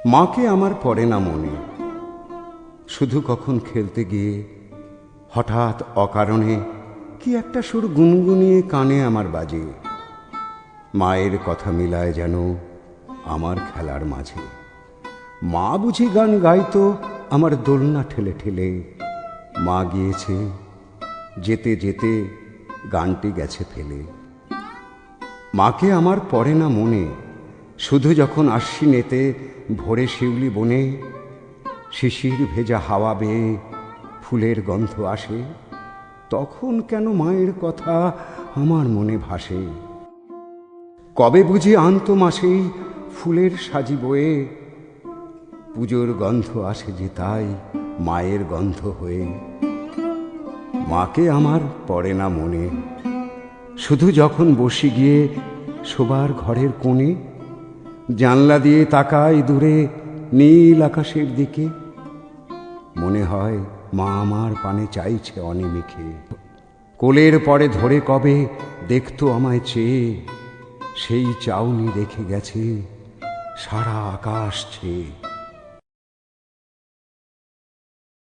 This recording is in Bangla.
মাকে আমার পড়ে না মনে, শুধু কখন খেলতে গিয়ে হঠাৎ অকারণে কি একটা সুর গুনগুনিয়ে কানে আমার বাজে। মায়ের কথা মিলায় যেন আমার খেলার মাঝে। মা বুঝি গান গাইতো আমার দোলনা ঠেলে ঠেলে। মা গিয়েছে, যেতে যেতে গানটি গেছে ফেলে। মাকে আমার পড়ে না মনে, শুধু যখন আশ্বিনেতে ভোরে শিউলি বনে শিশির ভেজা হাওয়া বেয়ে ফুলের গন্ধ আসে, তখন কেন মায়ের কথা আমার মনে ভাসে। কবে বুঝি আনত মাসেই ফুলের সাজি বয়ে, পুজোর গন্ধ আসে যে তাই মায়ের গন্ধ হয়ে। মাকে আমার পড়ে না মনে, শুধু যখন বসে গিয়ে শোবার ঘরের কোণে জানলা দিয়ে তাকাই দূরে নীল আকাশের দিকে। মনে হয় মা আমার পানে চাইছে অনিমিখে। কোলের পরে ধরে কবে দেখতো আমায় চেয়ে, সেই চাউনি রেখে গেছে সারা আকাশ ছেয়ে।